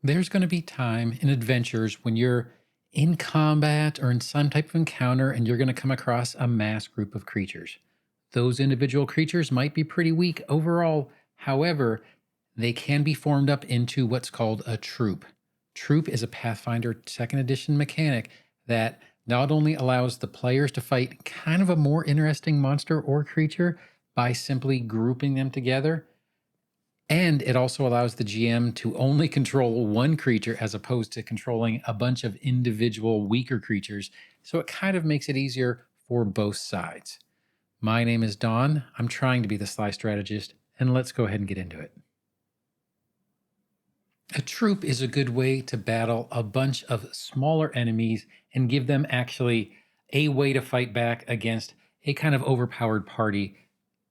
There's going to be time in adventures when you're in combat or in some type of encounter and you're going to come across a mass group of creatures. Those individual creatures might be pretty weak overall. However, they can be formed up into what's called a troop. Troop is a Pathfinder 2nd edition mechanic that not only allows the players to fight kind of a more interesting monster or creature by simply grouping them together, and it also allows the GM to only control one creature as opposed to controlling a bunch of individual weaker creatures. So it kind of makes it easier for both sides. My name is Don. I'm trying to be the Sly Strategist, and let's go ahead and get into it. A troop is a good way to battle a bunch of smaller enemies and give them actually a way to fight back against a kind of overpowered party,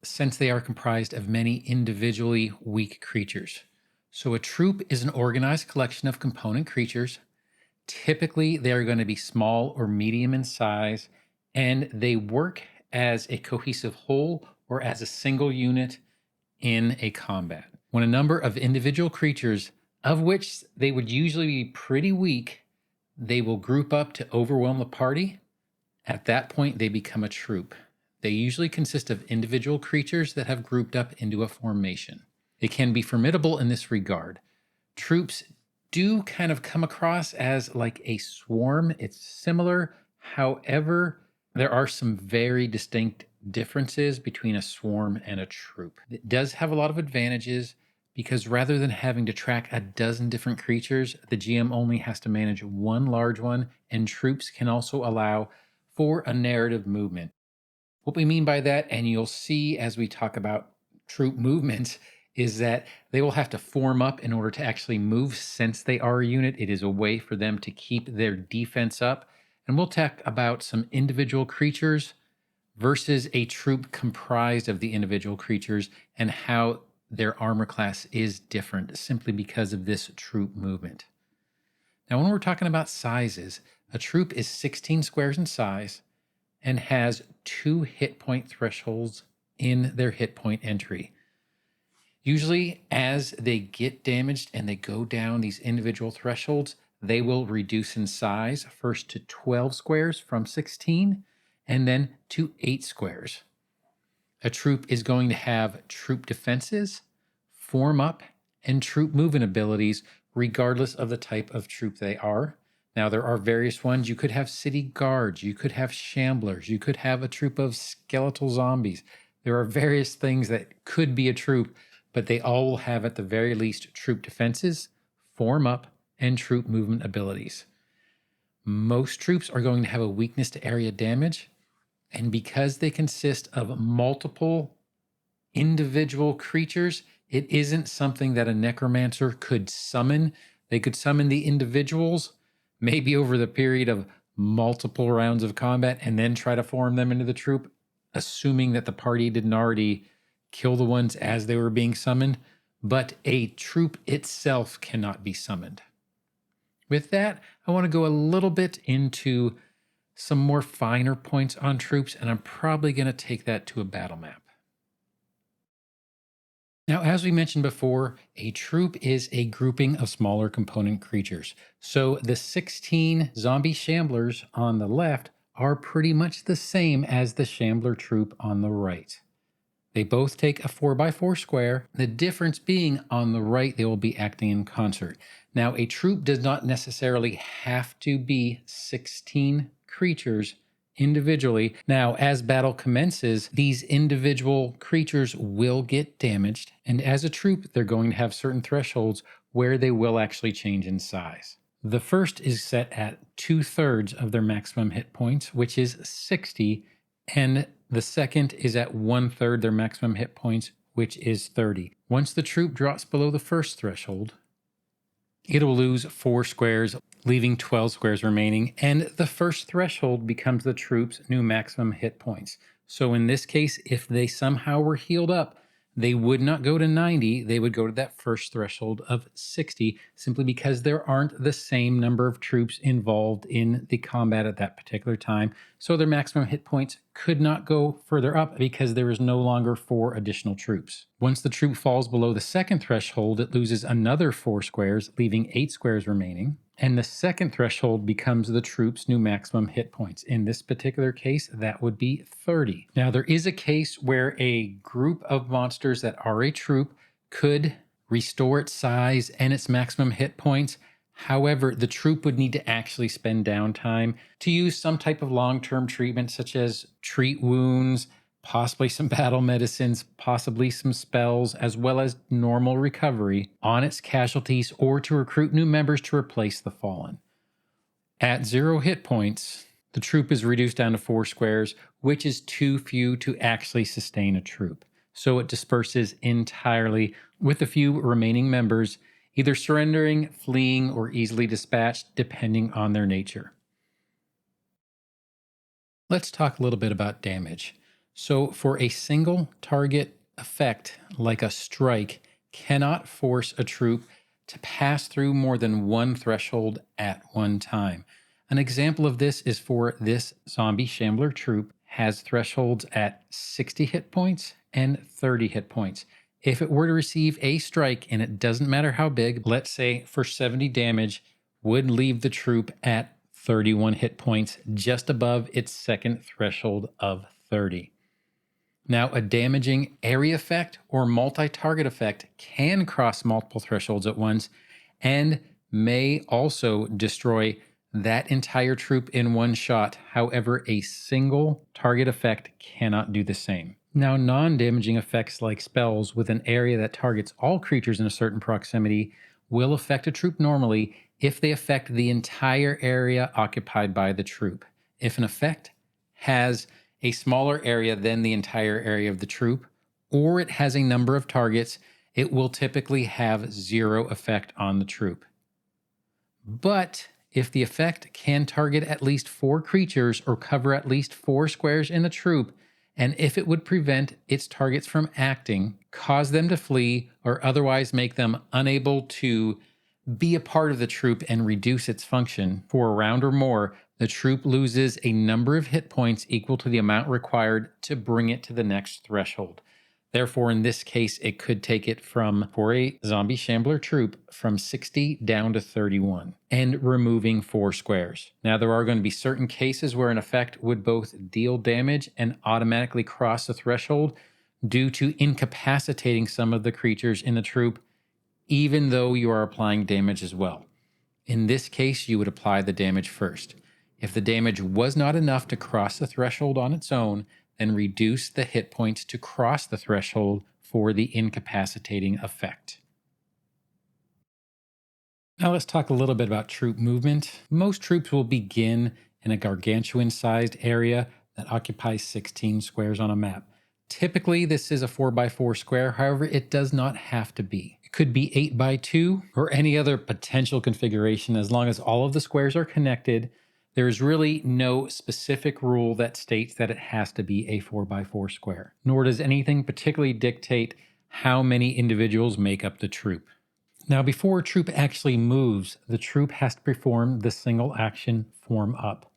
since they are comprised of many individually weak creatures. So a troop is an organized collection of component creatures. Typically, they are going to be small or medium in size, and they work as a cohesive whole or as a single unit in a combat. When a number of individual creatures, of which they would usually be pretty weak, they will group up to overwhelm the party. At that point, they become a troop. They usually consist of individual creatures that have grouped up into a formation. They can be formidable in this regard. Troops do kind of come across as like a swarm. It's similar. However, there are some very distinct differences between a swarm and a troop. It does have a lot of advantages because rather than having to track a dozen different creatures, the GM only has to manage one large one, and troops can also allow for a narrative movement. What we mean by that, and you'll see as we talk about troop movements, is that they will have to form up in order to actually move. Since they are a unit, it is a way for them to keep their defense up. And we'll talk about some individual creatures versus a troop comprised of the individual creatures and how their armor class is different simply because of this troop movement. Now, when we're talking about sizes, a troop is 16 squares in size and has 2 hit point thresholds in their hit point entry. Usually, as they get damaged and they go down these individual thresholds, they will reduce in size first to 12 squares from 16 and then to 8 squares. A troop is going to have troop defenses, form up, and troop movement abilities regardless of the type of troop they are. Now, there are various ones. You could have city guards, you could have shamblers, you could have a troop of skeletal zombies. There are various things that could be a troop, but they all will have at the very least troop defenses, form up, and troop movement abilities. Most troops are going to have a weakness to area damage, and because they consist of multiple individual creatures, it isn't something that a necromancer could summon. They could summon the individuals maybe over the period of multiple rounds of combat and then try to form them into the troop, assuming that the party didn't already kill the ones as they were being summoned. But a troop itself cannot be summoned. With that, I want to go a little bit into some more finer points on troops, and I'm probably going to take that to a battle map. Now, as we mentioned before, a troop is a grouping of smaller component creatures. So the 16 zombie shamblers on the left are pretty much the same as the shambler troop on the right. They both take a 4x4 square. The difference being on the right, they will be acting in concert. Now, a troop does not necessarily have to be 16 creatures individually. Now, as battle commences, these individual creatures will get damaged. And as a troop, they're going to have certain thresholds where they will actually change in size. The first is set at 2/3 of their maximum hit points, which is 60. And the second is at 1/3 their maximum hit points, which is 30. Once the troop drops below the first threshold, it'll lose 4 squares, leaving 12 squares remaining, and the first threshold becomes the troop's new maximum hit points. So in this case, if they somehow were healed up, They would not go to 90, they would go to that first threshold of 60, simply because there aren't the same number of troops involved in the combat at that particular time. So their maximum hit points could not go further up because there is no longer 4 additional troops. Once the troop falls below the second threshold, it loses another 4 squares, leaving 8 squares remaining. And the second threshold becomes the troop's new maximum hit points. In this particular case, that would be 30. Now, there is a case where a group of monsters that are a troop could restore its size and its maximum hit points. However, the troop would need to actually spend downtime to use some type of long-term treatment, such as treat wounds, possibly some battle medicines, possibly some spells, as well as normal recovery on its casualties, or to recruit new members to replace the fallen. At 0 hit points, the troop is reduced down to 4 squares, which is too few to actually sustain a troop. So it disperses entirely, with a few remaining members either surrendering, fleeing, or easily dispatched, depending on their nature. Let's talk a little bit about damage. So for a single target effect, like a strike, cannot force a troop to pass through more than 1 threshold at one time. An example of this is for this zombie shambler troop has thresholds at 60 hit points and 30 hit points. If it were to receive a strike, and it doesn't matter how big, let's say for 70 damage, would leave the troop at 31 hit points, just above its second threshold of 30. Now, a damaging area effect or multi-target effect can cross multiple thresholds at once and may also destroy that entire troop in one shot. However, a single target effect cannot do the same. Now, non-damaging effects like spells with an area that targets all creatures in a certain proximity will affect a troop normally if they affect the entire area occupied by the troop. If an effect has a smaller area than the entire area of the troop, or it has a number of targets, it will typically have 0 effect on the troop. But if the effect can target at least 4 creatures or cover at least 4 squares in the troop, and if it would prevent its targets from acting, cause them to flee, or otherwise make them unable to be a part of the troop and reduce its function for a round or more, the troop loses a number of hit points equal to the amount required to bring it to the next threshold. Therefore, in this case, it could take it from, for a zombie shambler troop, from 60 down to 31 and removing 4 squares. Now, there are going to be certain cases where an effect would both deal damage and automatically cross the threshold due to incapacitating some of the creatures in the troop, even though you are applying damage as well. In this case, you would apply the damage first. If the damage was not enough to cross the threshold on its own, then reduce the hit points to cross the threshold for the incapacitating effect. Now let's talk a little bit about troop movement. Most troops will begin in a gargantuan-sized area that occupies 16 squares on a map. Typically, this is a 4x4 square, however, it does not have to be. It could be 8x2 or any other potential configuration as long as all of the squares are connected. There is really no specific rule that states that it has to be a 4x4 square, nor does anything particularly dictate how many individuals make up the troop. Now, before a troop actually moves, the troop has to perform the single action form up.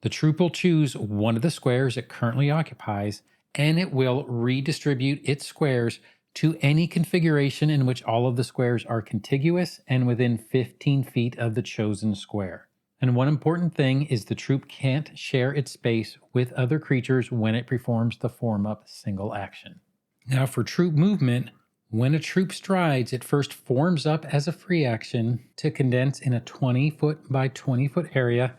The troop will choose one of the squares it currently occupies, and it will redistribute its squares to any configuration in which all of the squares are contiguous and within 15 feet of the chosen square. And one important thing is the troop can't share its space with other creatures when it performs the form up single action. Now, for troop movement, when a troop strides, it first forms up as a free action to condense in a 20-foot by 20-foot area,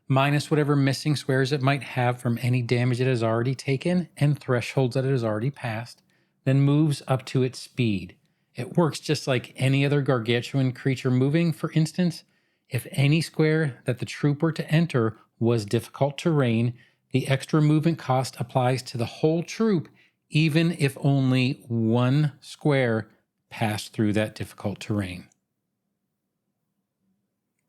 minus whatever missing squares it might have from any damage it has already taken and thresholds that it has already passed, then moves up to its speed. It works just like any other gargantuan creature moving. For instance, if any square that the troop were to enter was difficult terrain, the extra movement cost applies to the whole troop, even if only one square passed through that difficult terrain.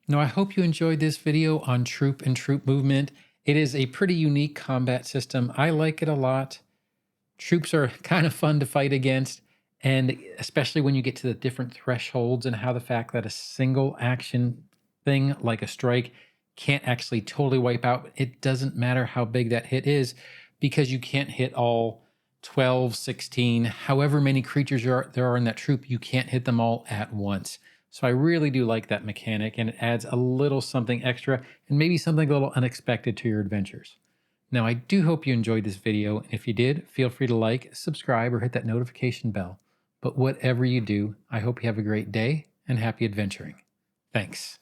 Now, I hope you enjoyed this video on troop and troop movement. It is a pretty unique combat system. I like it a lot. Troops are kind of fun to fight against, and especially when you get to the different thresholds and how the fact that a single action thing like a strike can't actually totally wipe out. It doesn't matter how big that hit is because you can't hit all 12, 16, however many creatures there are in that troop, you can't hit them all at once. So I really do like that mechanic, and it adds a little something extra and maybe something a little unexpected to your adventures. Now, I do hope you enjoyed this video, and if you did, feel free to like, subscribe, or hit that notification bell. But whatever you do, I hope you have a great day and happy adventuring. Thanks.